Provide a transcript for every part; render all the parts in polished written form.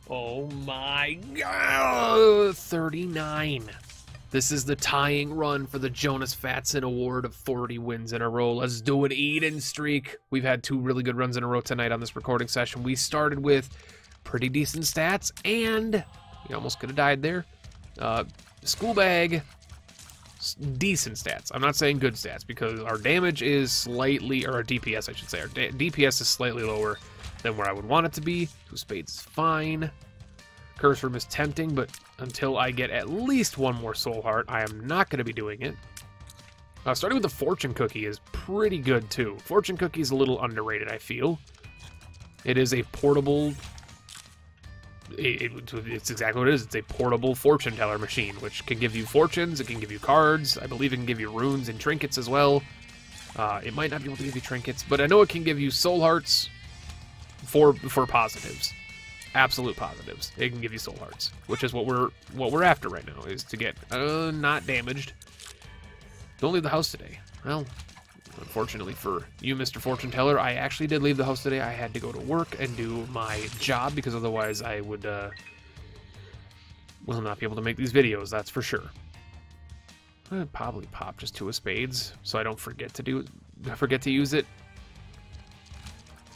Oh my god! 39. This is the tying run for the Jonas Fatson Award of 40 wins in a row. Let's do an Eden streak. We've had 2 really good runs in a row tonight on this recording session. We started with pretty decent stats, and we almost could have died there. School bag, decent stats. I'm not saying good stats, because our damage is slightly, or our DPS I should say, our DPS is slightly lower than where I would want it to be. 2 spades is fine. Curse Room is tempting, but until I get at least 1 more soul heart, I am not going to be doing it. Starting with the fortune cookie is pretty good too. Fortune cookie is a little underrated, I feel. It is a portable... It's exactly what it is. It's a portable fortune teller machine, which can give you fortunes, it can give you cards, I believe it can give you runes and trinkets as well. It might not be able to give you trinkets, but I know it can give you soul hearts for positives. Absolute positives. It can give you soul hearts, which is what we're after right now, is to get not damaged. Don't leave the house today. Well, unfortunately for you, Mr. Fortune Teller, I actually did leave the house today. I had to go to work and do my job, because otherwise I would will not be able to make these videos, that's for sure. I'd probably pop just 2 of spades so I don't forget to use it.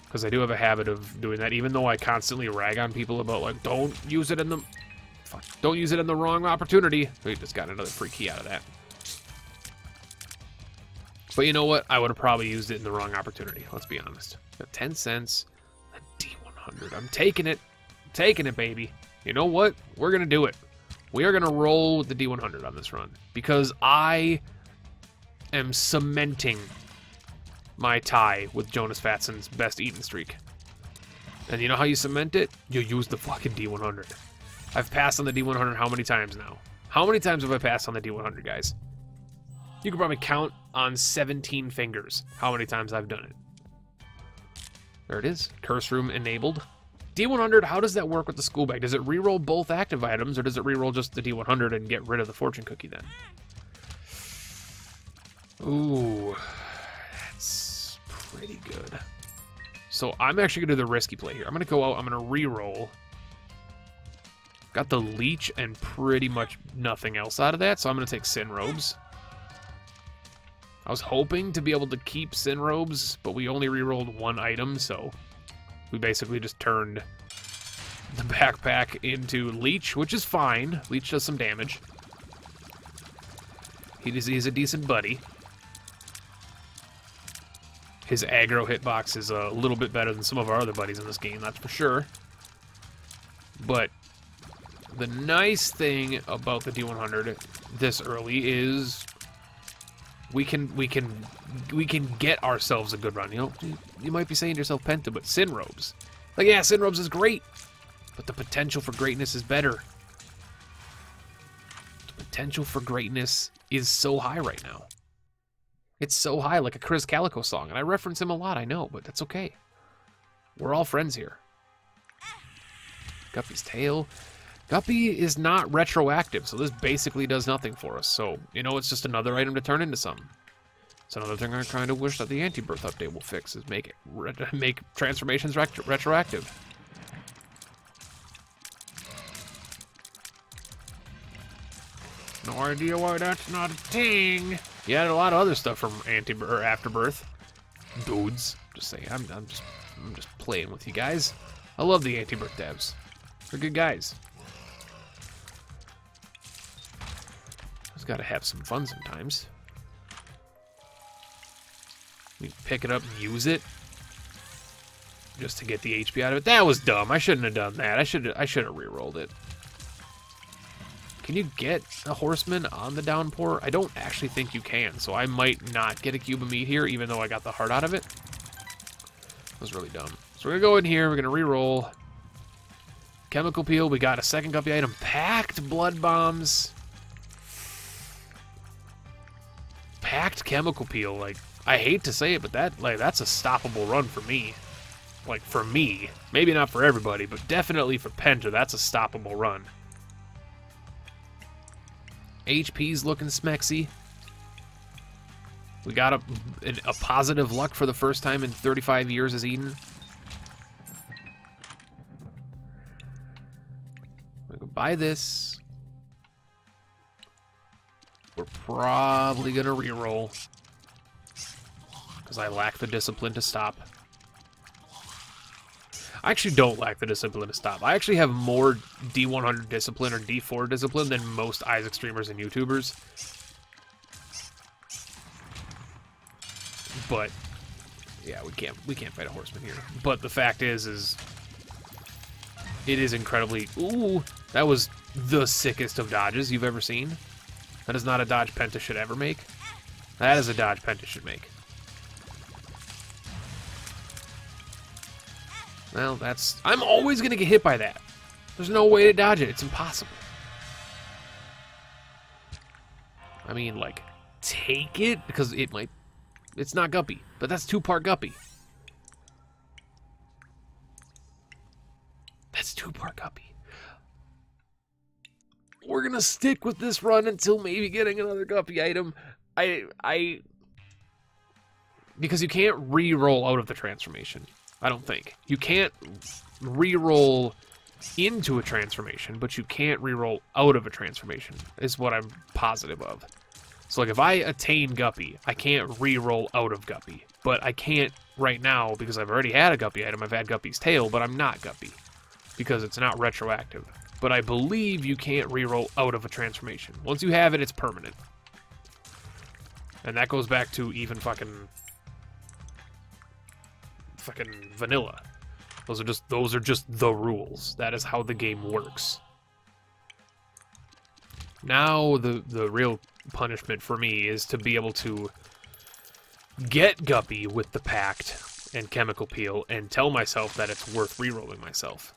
Because I do have a habit of doing that, even though I constantly rag on people about, like, don't use it in the wrong opportunity. We just got another free key out of that. But you know what? I would have probably used it in the wrong opportunity, let's be honest. Got 10 cents, a D100. I'm taking it. I'm taking it, baby. You know what? We're going to do it. We are going to roll with the D100 on this run, because I am cementing my tie with Jonas Fatson's best Eden streak. And you know how you cement it? You use the fucking D100. I've passed on the D100 how many times now? How many times have I passed on the D100, guys? You can probably count on 17 fingers how many times I've done it. There it is. Curse Room enabled. D100, how does that work with the school bag? Does it reroll both active items, or does it reroll just the D100 and get rid of the fortune cookie then? Ooh, that's pretty good. So I'm actually going to do the risky play here. I'm going to go out, I'm going to reroll. Got the leech and pretty much nothing else out of that, so I'm going to take Sin Robes. I was hoping to be able to keep Sin Robes, but we only rerolled 1 item, so we basically just turned the backpack into Leech, which is fine. Leech does some damage. He's a decent buddy. His aggro hitbox is a little bit better than some of our other buddies in this game, that's for sure. But the nice thing about the D100 this early is we can get ourselves a good run. You know, you might be saying to yourself, Penta, but Sin Robes. Like, yeah, Sin Robes is great, but the potential for greatness is better. The potential for greatness is so high right now. It's so high, like a Chris Calico song, and I reference him a lot, I know, but that's okay. We're all friends here. Guppy's tail. Guppy is not retroactive, so this basically does nothing for us. So, you know, it's just another item to turn into something. It's another thing I kind of wish that the Antibirth update will fix, is make transformations retroactive. No idea why that's not a thing. You had a lot of other stuff from Afterbirth. Dudes. Just saying, I'm just playing with you guys. I love the Antibirth devs. They're good guys. Just gotta have some fun sometimes. We pick it up and use it just to get the HP out of it. That was dumb. I shouldn't have done that. I should have re-rolled it. Can you get a horseman on the downpour? I don't actually think you can, so I might not get a cube of meat here, even though I got the heart out of it. That was really dumb. So we're gonna go in here, we're gonna re-roll. Chemical peel, we got a second guppy item. Packed blood bombs. Packed chemical peel, like, I hate to say it, but that's a stoppable run for me. Like, for me. Maybe not for everybody, but definitely for Penta, that's a stoppable run. HP's looking smexy. We got a positive luck for the first time in 35 years as Eden. I'm gonna buy this. We're probably gonna reroll because I lack the discipline to stop. I actually don't lack the discipline to stop. I actually have more D100 discipline or D4 discipline than most Isaac streamers and YouTubers. But yeah, we can't fight a horseman here. But the fact is it is incredibly. Ooh, that was the sickest of dodges you've ever seen. That is not a dodge Penta should ever make. That is a dodge Penta should make. Well, that's... I'm always going to get hit by that. There's no way to dodge it. It's impossible. I mean, like, take it, because it might... It's not Guppy, but that's two-part Guppy. That's two-part Guppy. We're going to stick with this run until maybe getting another Guppy item. Because you can't re-roll out of the transformation. I don't think. You can't re-roll into a transformation, but you can't re-roll out of a transformation, is what I'm positive of. So, like, if I attain Guppy, I can't re-roll out of Guppy. But I can't right now, because I've already had a Guppy item. I've had Guppy's tail, but I'm not Guppy, because it's not retroactive. But I believe you can't re-roll out of a transformation. Once you have it, it's permanent. And that goes back to even fucking vanilla. Those are just the rules. That is how the game works. Now the real punishment for me is to be able to get Guppy with the Pact and Chemical Peel and tell myself that it's worth re-rolling myself.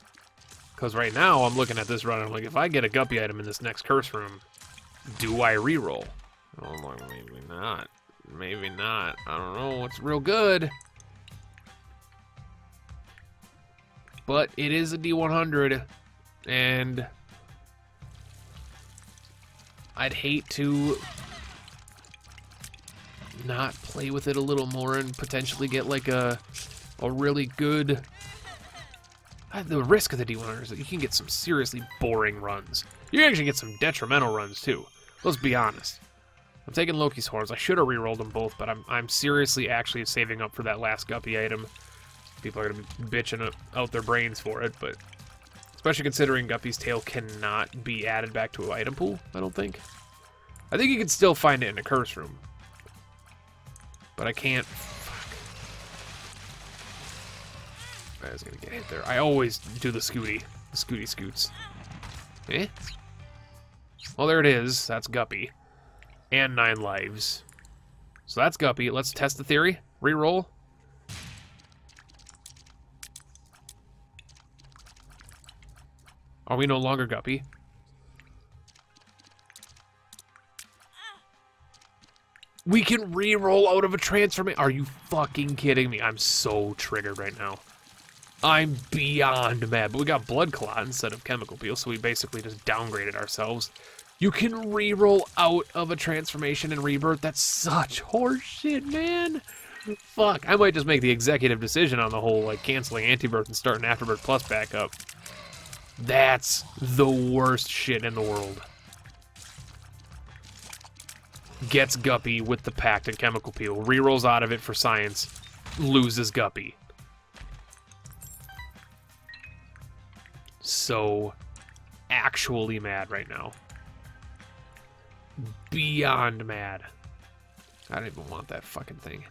Because right now I'm looking at this run and I'm like, if I get a Guppy item in this next curse room, do I re-roll? Oh, like, maybe not. Maybe not. I don't know. It's real good. But it is a D100, and I'd hate to not play with it a little more and potentially get like a really good... The risk of the D100 is that you can get some seriously boring runs. You can actually get some detrimental runs too. Let's be honest. I'm taking Loki's Horns. I should have re-rolled them both, but I'm seriously actually saving up for that last Guppy item. People are going to be bitching out their brains for it, but especially considering Guppy's tail cannot be added back to an item pool, I don't think. I think you can still find it in a curse room, but I can't. Fuck. I was going to get hit there. I always do the Scooty scoots. Eh? Well, there it is. That's Guppy. And 9 lives. So that's Guppy. Let's test the theory. Reroll. Are we no longer Guppy? We can re-roll out of a transformation. Are you fucking kidding me? I'm so triggered right now. I'm beyond mad. But we got Blood Clot instead of Chemical Peel, so we basically just downgraded ourselves. You can re-roll out of a transformation and rebirth. That's such horseshit, man. Fuck. I might just make the executive decision on the whole, like, canceling Antibirth and starting Afterbirth Plus back up. That's the worst shit in the world. Gets Guppy with the Pact and Chemical Peel. Rerolls out of it for science. Loses Guppy. So actually mad right now. Beyond mad. I don't even want that fucking thing.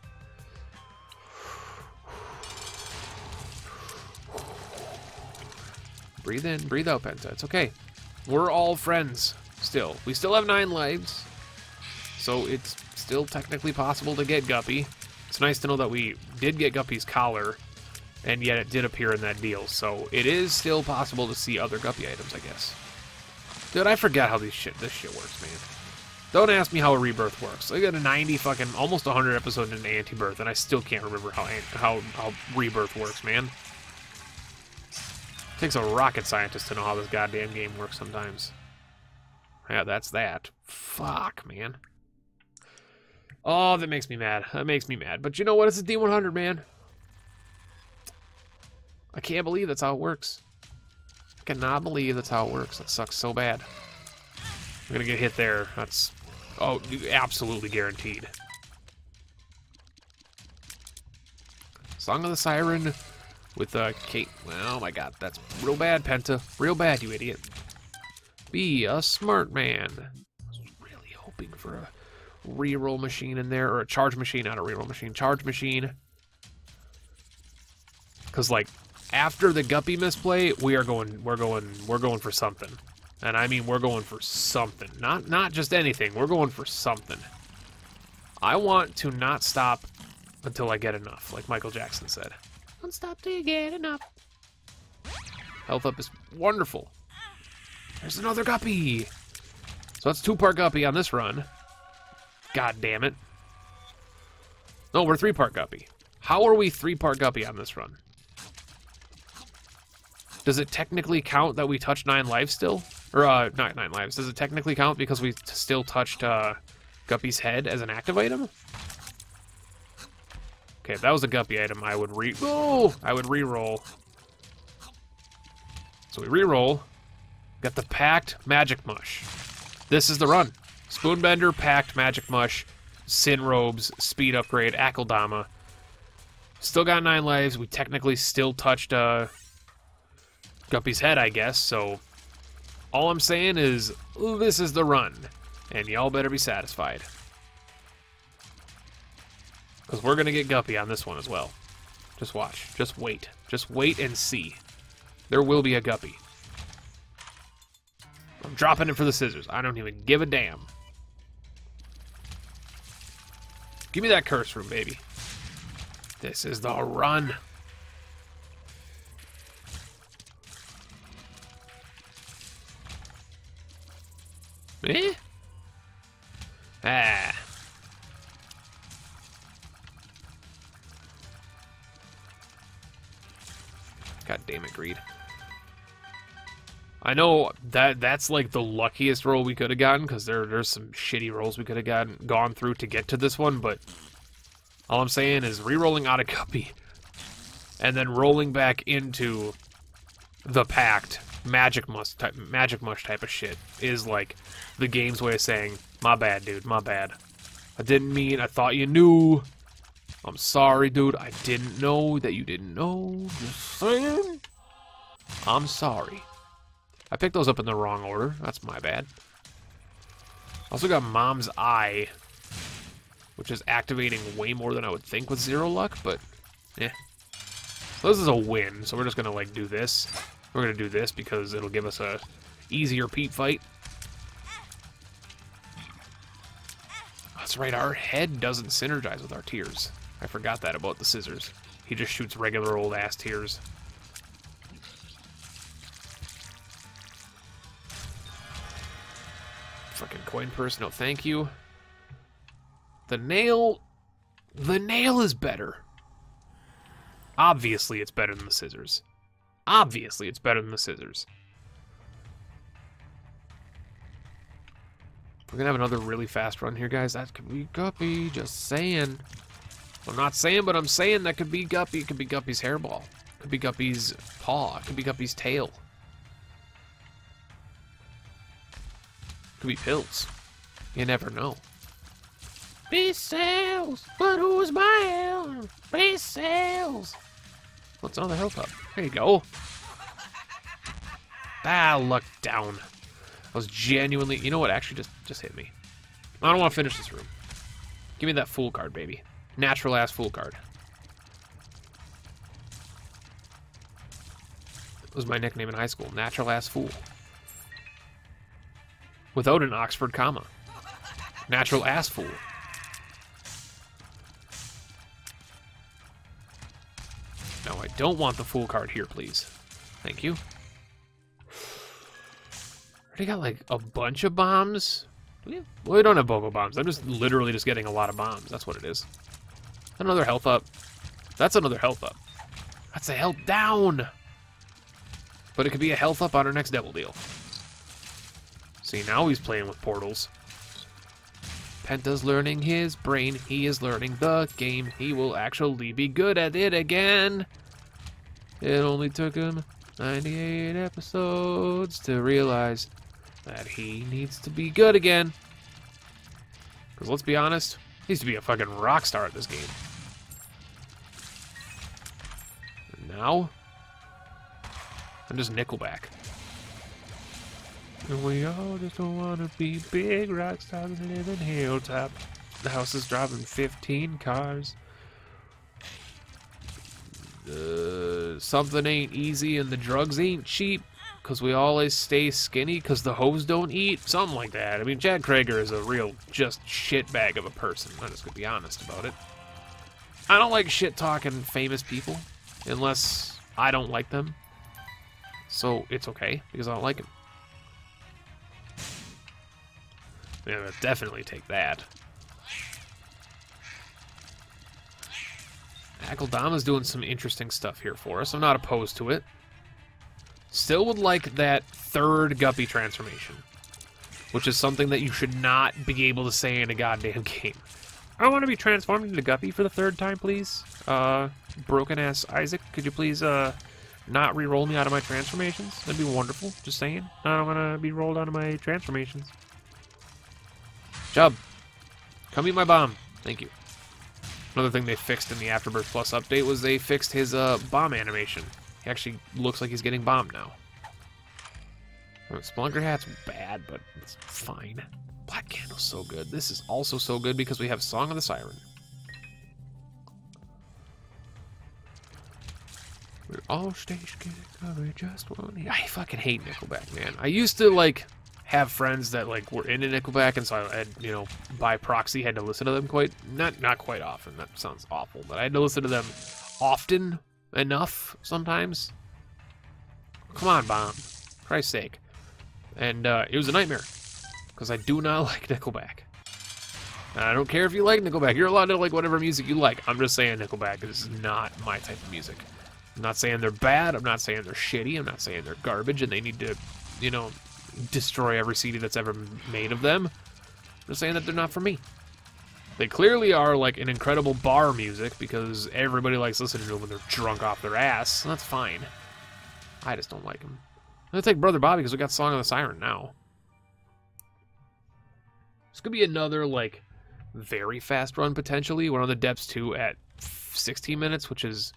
Breathe in, breathe out, Penta. It's okay. We're all friends still. We still have 9 lives. So it's still technically possible to get Guppy. It's nice to know that we did get Guppy's collar, and yet it did appear in that deal. So it is still possible to see other Guppy items, I guess. Dude, I forgot how this shit works, man. Don't ask me how a rebirth works. I got a 90 fucking, almost 100 episode into Antibirth, and I still can't remember how rebirth works, man. Takes a rocket scientist to know how this goddamn game works sometimes. Yeah, that's that. Fuck, man. Oh, that makes me mad. That makes me mad. But you know what? It's a D100, man. I can't believe that's how it works. cannot believe that's how it works. That sucks so bad. I'm gonna get hit there. That's, oh, absolutely guaranteed. Song of the Siren with Kate. Oh my god, that's real bad, Penta. Real bad, you idiot. Be a smart man. I was really hoping for a reroll machine in there, or a charge machine, not a reroll machine. Charge machine. Because like after the Guppy misplay, we're going for something. And I mean we're going for something. Not just anything. We're going for something. I want to not stop until I get enough, like Michael Jackson said. Don't stop till you get enough. Health up is wonderful. There's another Guppy. So that's 2-part Guppy on this run. God damn it. No, we're 3-part Guppy. How are we 3-part Guppy on this run? Does it technically count that we touched 9 lives still? Or, not 9 lives. Does it technically count because we still touched, Guppy's head as an active item? Okay, if that was a Guppy item, I would re-roll. So we re-roll. Got the Packed Magic Mush. This is the run. Spoonbender, Packed Magic Mush, Sin Robes, Speed Upgrade, Akeldama. Still got 9 lives. We technically still touched Guppy's head, I guess. So all I'm saying is this is the run. And y'all better be satisfied. Because we're going to get Guppy on this one as well. Just watch. Just wait. Just wait and see. There will be a Guppy. I'm dropping it for the scissors. I don't even give a damn. Give me that curse room, baby. This is the run. Eh? Ah. God damn it, Greed. I know that's like the luckiest roll we could have gotten, because there's some shitty rolls we could have gone through to get to this one, but all I'm saying is re-rolling out of Guppy and then rolling back into the Packed Magic Mush type of shit is like the game's way of saying, my bad, dude, my bad. I didn't mean, I thought you knew. I'm sorry, dude, I didn't know that you didn't know. Just saying. I'm sorry. I picked those up in the wrong order. That's my bad. Also got Mom's Eye, which is activating way more than I would think with 0 luck, but eh. So this is a win, so we're just gonna like do this. We're gonna do this because it'll give us a easier peep fight. That's right, our head doesn't synergize with our tears. I forgot that about the scissors. He just shoots regular old ass tears. Fucking coin purse, no thank you. The nail is better. Obviously it's better than the scissors. Obviously it's better than the scissors. We're gonna have another really fast run here, guys. That could be Guppy, just saying. I'm not saying, but I'm saying that could be Guppy. It could be Guppy's hairball. It could be Guppy's paw. It could be Guppy's tail. It could be pills. You never know. Base sales, but who's buying? Base sales. What's on the health up? There you go. Ah, luck down. I was genuinely, you know what? Actually, just hit me. I don't want to finish this room. Give me that fool card, baby. Natural ass fool card. That was my nickname in high school. Natural ass fool. Without an Oxford comma. Natural ass fool. No, I don't want the fool card here, please. Thank you. Already got like a bunch of bombs. Well, we don't have Bogo bombs. I'm just literally just getting a lot of bombs. That's what it is. Another health up. That's another health up. That's a health down. But it could be a health up on our next devil deal. See, now he's playing with portals. Penta's learning his brain. He is learning the game. He will actually be good at it again. It only took him 98 episodes to realize that he needs to be good again. Because let's be honest, he needs to be a fucking rock star at this game. And now, I'm just Nickelback. And we all just want to be big rock stars and live in hilltop. The house is driving 15 cars. Something ain't easy and the drugs ain't cheap. Because we always stay skinny because the hoes don't eat. Something like that. I mean, Chad Kroeger is a real just shitbag of a person. I'm just going to be honest about it. I don't like shit-talking famous people unless I don't like them. So it's okay because I don't like them. Yeah, I'll definitely take that. Akeldama's doing some interesting stuff here for us. I'm not opposed to it. Still would like that third Guppy transformation, which is something that you should not be able to say in a goddamn game. I want to be transformed into Guppy for the third time, please. Broken-ass Isaac, could you please not re-roll me out of my transformations? That'd be wonderful. Just saying. I don't want to be rolled out of my transformations. Chub, come eat my bomb. Thank you. Another thing they fixed in the Afterbirth Plus update was they fixed his bomb animation. He actually looks like he's getting bombed now. Spelunker hat's bad, but it's fine. Black Candle's so good. This is also so good because we have Song of the Siren. We all stay scared, we just want to... I fucking hate Nickelback, man. I used to, like, have friends that, like, were into Nickelback, and so I had, you know, by proxy had to listen to them not quite often. That sounds awful, but I had to listen to them often enough sometimes. Come on, Bomb. For Christ's sake. And it was a nightmare because I do not like Nickelback. And I don't care if you like Nickelback. You're allowed to like whatever music you like. I'm just saying Nickelback is not my type of music. I'm not saying they're bad. I'm not saying they're shitty. I'm not saying they're garbage and they need to, you know, destroy every CD that's ever made of them. I'm just saying that they're not for me. They clearly are like an incredible bar music because everybody likes listening to them when they're drunk off their ass. And that's fine. I just don't like them. I'm gonna take Brother Bobby because we got Song of the Siren now. This could be another like very fast run potentially. We're on the depths 2 at 16 minutes, which is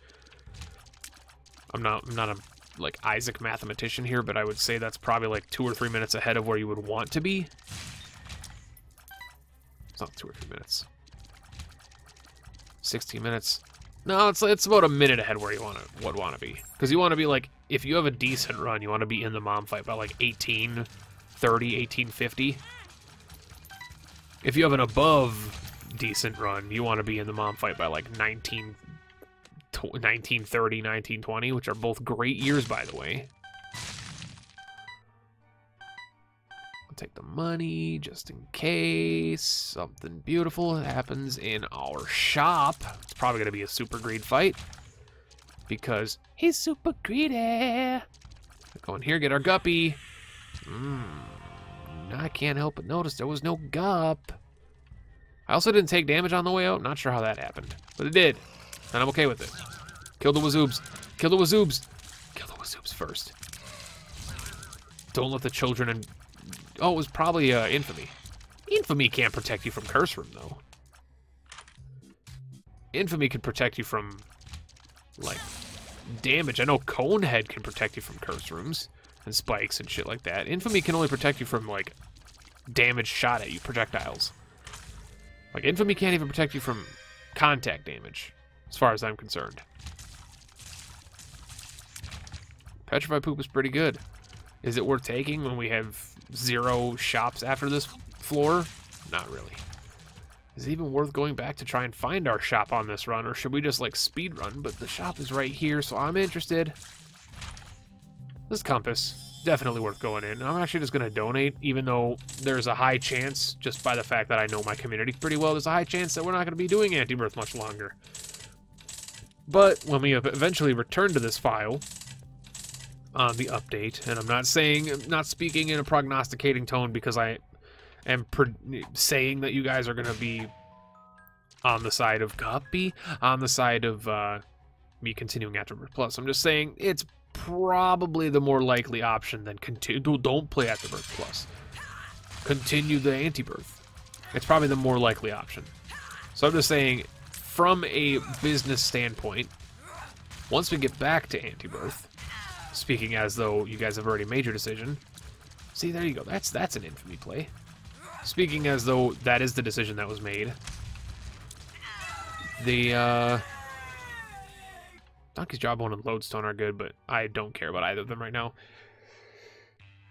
I'm not a like Isaac mathematician here, but I would say that's probably like 2 or 3 minutes ahead of where you would want to be. It's not 2 or 3 minutes. 16 minutes. No, it's about a minute ahead where you would want to be. Because you want to be like, if you have a decent run, you want to be in the mom fight by like 1830, 1850. If you have an above decent run, you want to be in the mom fight by like 1930, 1920, which are both great years, by the way. Take the money just in case something beautiful happens in our shop. It's probably going to be a super greed fight because he's super greedy. Go in here, get our guppy. I can't help but notice there was no gup. I also didn't take damage on the way out. Not sure how that happened, but it did, and I'm okay with it. Kill the wazoobs. Kill the wazoobs. Kill the wazoobs first. Don't let the children and... Oh, it was probably Infamy. Infamy can't protect you from Curse Room, though. Infamy can protect you from, like, damage. I know Conehead can protect you from Curse Rooms and spikes and shit like that. Infamy can only protect you from, like, damage shot at you, projectiles. Like, Infamy can't even protect you from contact damage, as far as I'm concerned. Petrified Poop is pretty good. Is it worth taking when we have 0 shops after this floor? Not really. Is it even worth going back to try and find our shop on this run, or should we just, like, speed run? But the shop is right here, so I'm interested. This compass, definitely worth going in. I'm actually just going to donate, even though there's a high chance, just by the fact that I know my community pretty well, there's a high chance that we're not going to be doing Antibirth much longer. But when we eventually return to this file on the update, and I'm not speaking in a prognosticating tone because I am saying that you guys are going to be on the side of Guppy, on the side of me continuing Afterbirth Plus. I'm just saying it's probably the more likely option than continue. Don't play Antibirth Plus. Continue the Antibirth. It's probably the more likely option. So I'm just saying, from a business standpoint, once we get back to Antibirth, speaking as though you guys have already made your decision. See, there you go. That's an infamy play. Speaking as though that is the decision that was made. The Donkey's Jawbone and Lodestone are good, but I don't care about either of them right now.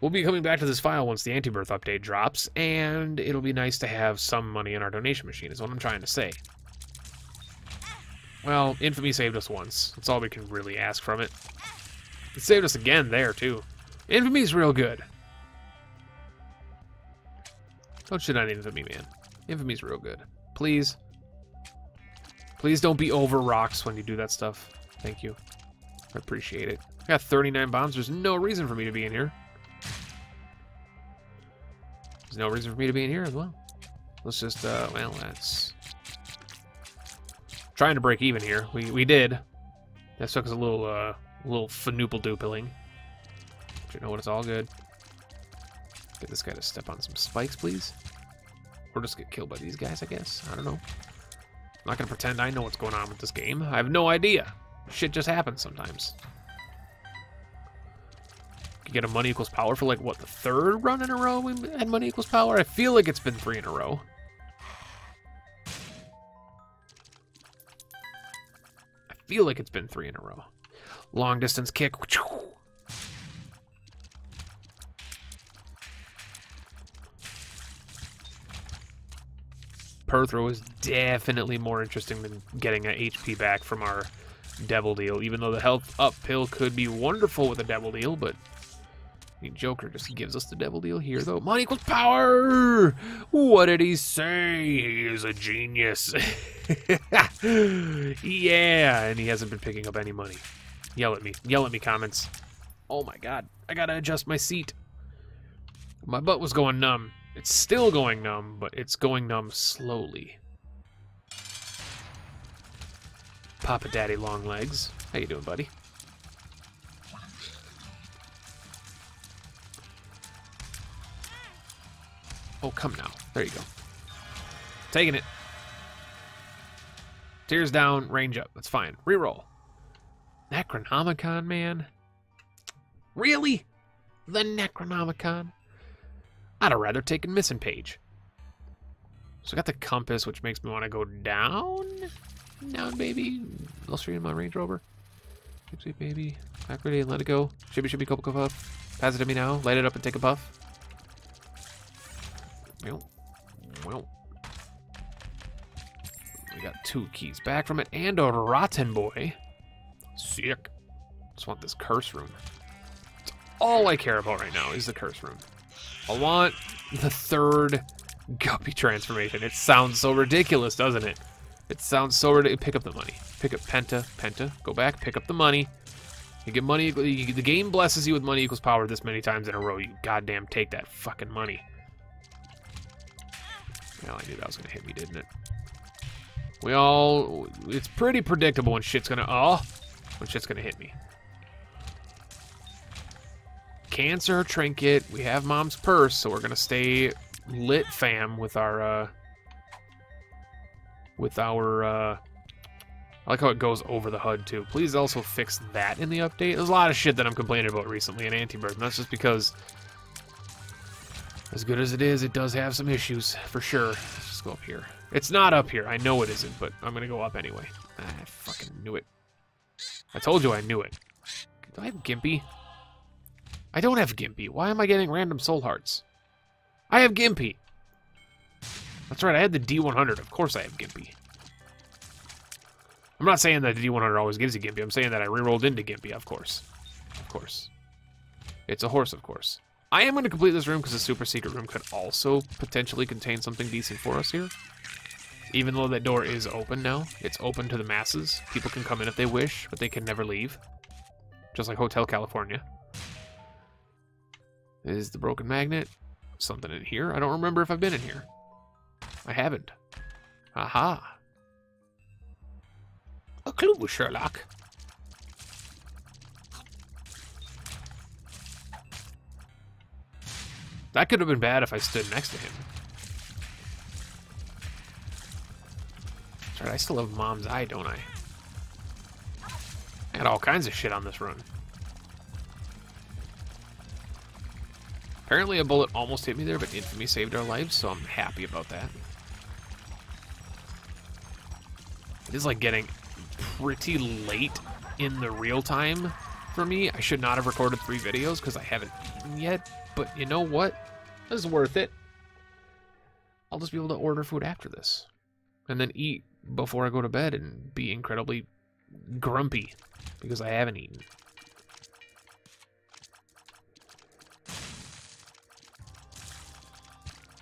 We'll be coming back to this file once the Antibirth update drops, and it'll be nice to have some money in our donation machine, is what I'm trying to say. Well, Infamy saved us once. That's all we can really ask from it. It saved us again there, too. Infamy's real good. Don't shit on Infamy, man. Infamy's real good. Please. Please don't be over rocks when you do that stuff. Thank you. I appreciate it. I got 39 bombs. There's no reason for me to be in here. There's no reason for me to be in here as well. Let's just, well, that's... Trying to break even here. We did. That took us a little fanoople-doopling. But you know what? It's all good. Get this guy to step on some spikes, please. Or just get killed by these guys, I guess. I don't know. I'm not going to pretend I know what's going on with this game. I have no idea. Shit just happens sometimes. You get a money equals power for, like, what, the third run in a row we had money equals power? I feel like it's been 3 in a row. I feel like it's been 3 in a row. Long distance kick. Per throw is definitely more interesting than getting an HP back from our Devil Deal, even though the health up pill could be wonderful with a Devil Deal, but I mean, Joker just gives us the Devil Deal here, though. Money equals power! What did he say? He is a genius. Yeah, and he hasn't been picking up any money. Yell at me. Yell at me, comments. Oh my god. I gotta adjust my seat. My butt was going numb. It's still going numb, but it's going numb slowly. Papa Daddy Long Legs. How you doing, buddy? Oh, come now. There you go. Taking it. Tears down, range up. That's fine. Reroll. Necronomicon, man. Really? The Necronomicon? I'd have rather taken Missing Page. So I got the compass, which makes me want to go down. Down, baby. Illustrating my Range Rover. Sweet baby. Back ready and let it go. Shibby, couple puff. Pass it to me now. Light it up and take a puff. Well. We got 2 keys back from it and a Rotten Boy. Sick. Just want this curse room. That's all I care about right now is the curse room. I want the 3rd Guppy transformation. It sounds so ridiculous, doesn't it? It sounds so ridiculous. Pick up the money. Pick up Penta. Go back, pick up the money. You get money. The game blesses you with money equals power this many times in a row. You goddamn take that fucking money. Well, I knew that was going to hit me, didn't it? It's pretty predictable when shit's going to hit me. Cancer trinket. We have Mom's purse, so we're going to stay lit, fam, with our, I like how it goes over the HUD, too. Please also fix that in the update. There's a lot of shit that I'm complaining about recently in Antibirth, and that's just because, as good as it is, it does have some issues, for sure. Let's just go up here. It's not up here. I know it isn't, but I'm going to go up anyway. I fucking knew it. I told you I knew it. Do I have Gimpy? I don't have Gimpy. Why am I getting random soul hearts? I have Gimpy. That's right, I had the D100. Of course I have Gimpy. I'm not saying that the D100 always gives you Gimpy. I'm saying that I rerolled into Gimpy, of course. Of course. It's a horse, of course. I am going to complete this room because the super secret room could also potentially contain something decent for us here. Even though that door is open now. It's open to the masses. People can come in if they wish, but they can never leave. Just like Hotel California. Is the broken magnet something in here? I don't remember if I've been in here. I haven't. Aha. A clue, Sherlock. That could have been bad if I stood next to him. That's right, I still have Mom's Eye, don't I? I got all kinds of shit on this run. Apparently a bullet almost hit me there, but Infamy saved our lives, so I'm happy about that. It is like getting pretty late in the real time for me. I should not have recorded 3 videos because I haven't eaten yet, but you know what? This is worth it. I'll just be able to order food after this and then eat before I go to bed and be incredibly grumpy because I haven't eaten.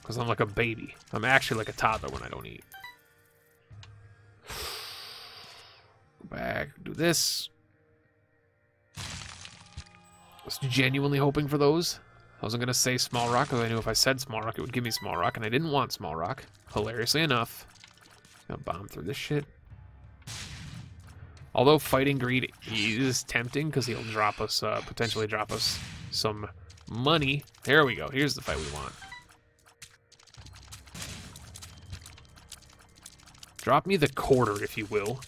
Because I'm like a baby. I'm actually like a toddler when I don't eat. Go back, do this. I was genuinely hoping for those. I wasn't going to say small rock because I knew if I said small rock, it would give me small rock, and I didn't want small rock. Hilariously enough. Gonna bomb through this shit. Although fighting greed is tempting because he'll drop us, potentially drop us some money. There we go. Here's the fight we want. Drop me the quarter, if you will.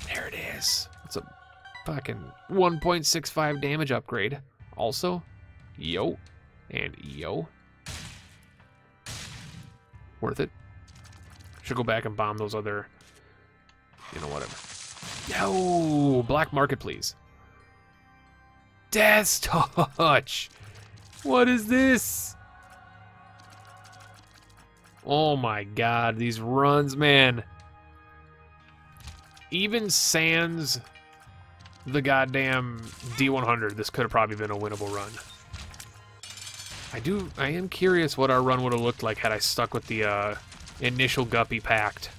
There it is. It's a fucking 1.65 damage upgrade. Also, yo, and yo. Worth it. Should go back and bomb those other, you know, whatever. No, black market, please. Death touch. What is this? Oh my god, these runs, man. Even sans the goddamn D100, this could have probably been a winnable run. I am curious what our run would have looked like had I stuck with the initial Guppy Pact.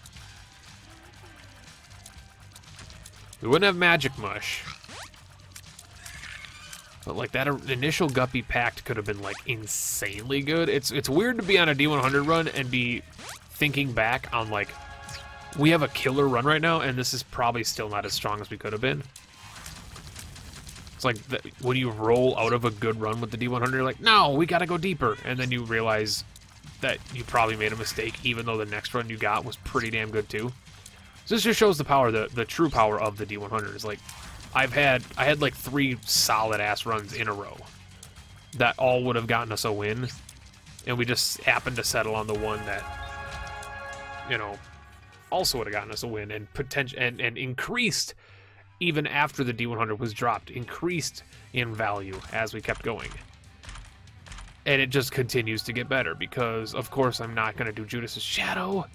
We wouldn't have Magic Mush. But like that initial Guppy Pact could have been like insanely good. It's weird to be on a D100 run and be thinking back on like, we have a killer run right now and this is probably still not as strong as we could have been. It's like when you roll out of a good run with the D100, you're like, no, we gotta go deeper. And then you realize that you probably made a mistake even though the next run you got was pretty damn good too. So this just shows the power, the true power of the D100 is like, I had like 3 solid ass runs in a row that all would have gotten us a win, and we just happened to settle on the one that, you know, also would have gotten us a win and and increased even after the D100 was dropped, increased in value as we kept going. And it just continues to get better because, of course, I'm not going to do Judas's Shadow.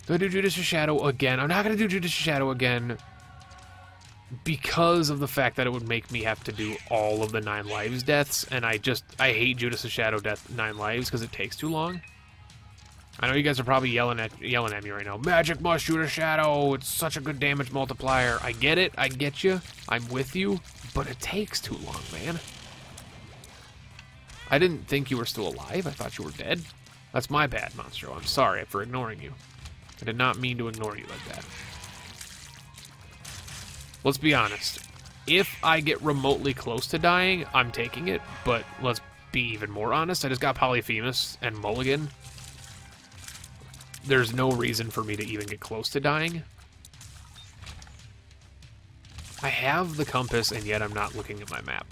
Do I do Judas's Shadow again? I'm not going to do Judas's Shadow again because of the fact that it would make me have to do all of the 9 lives deaths, and I hate Judas's Shadow death 9 lives because it takes too long. I know you guys are probably yelling at me right now. Magic Mush, Judas Shadow, it's such a good damage multiplier. I get it, I get you, I'm with you, but it takes too long, man. I didn't think you were still alive. I thought you were dead. That's my bad, Monstro. I'm sorry for ignoring you. I did not mean to ignore you like that. Let's be honest. If I get remotely close to dying, I'm taking it, but let's be even more honest. I just got Polyphemus and Mulligan. There's no reason for me to even get close to dying. I have the compass, and yet I'm not looking at my map.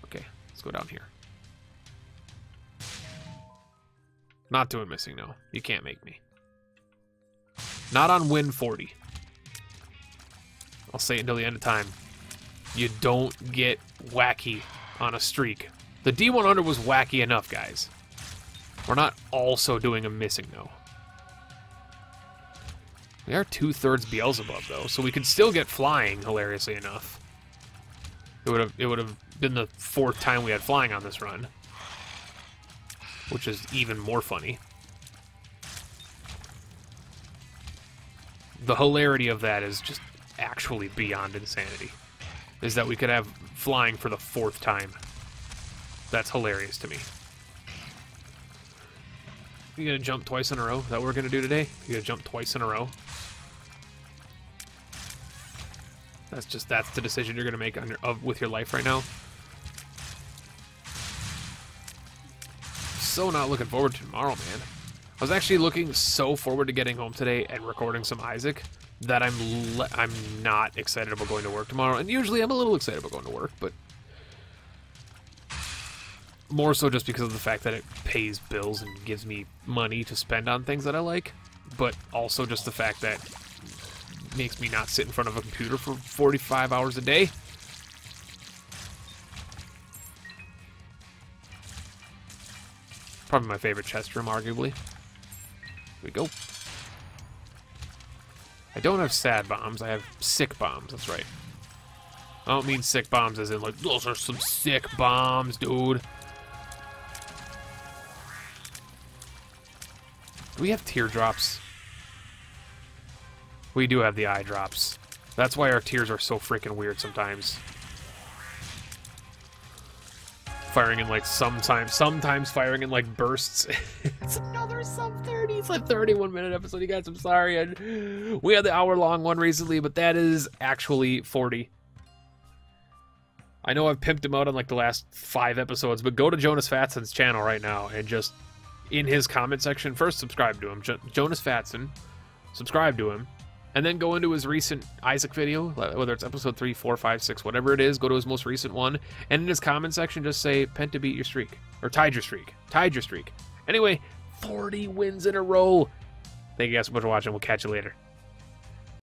Okay, let's go down here. Not doing missing, no. You can't make me. Not on win 40. I'll say it until the end of time. You don't get wacky on a streak. The D100 was wacky enough, guys. We're not also doing a missing, though. We are 2/3 Beelzebub, though, so we could still get flying, hilariously enough. It would have been the 4th time we had flying on this run, which is even more funny. The hilarity of that is just actually beyond insanity. Is that we could have flying for the 4th time. That's hilarious to me. You gonna jump twice in a row? Is that what we're gonna do today? You gonna jump twice in a row? That's the decision you're gonna make with your life right now. so not looking forward to tomorrow, man. I was actually looking so forward to getting home today and recording some Isaac that I'm not excited about going to work tomorrow. And usually I'm a little excited about going to work, but more so just because of the fact that it pays bills and gives me money to spend on things that I like, but also just the fact that it makes me not sit in front of a computer for 45 hours a day. Probably my favorite chest room, arguably. Here we go. I don't have sad bombs, I have sick bombs, that's right. I don't mean sick bombs as in, like, those are some sick bombs, dude. Do we have teardrops? We do have the eye drops. That's why our tears are so freaking weird sometimes. Firing in like sometimes firing in like bursts. It's another sub-30. It's a 31-minute episode, you guys. I'm sorry. We had the hour-long one recently, but that is actually 40. I know I've pimped him out on like the last 5 episodes, but go to Jonas Fatson's channel right now and just in his comment section, first subscribe to him. Jonas Fatson, subscribe to him. And then go into his recent Isaac video, whether it's episode 3, 4, 5, 6, whatever it is, go to his most recent one, and in his comment section, just say, Penta beat your streak. Or tied your streak. Tied your streak. Anyway, 40 wins in a row. Thank you guys so much for watching. We'll catch you later.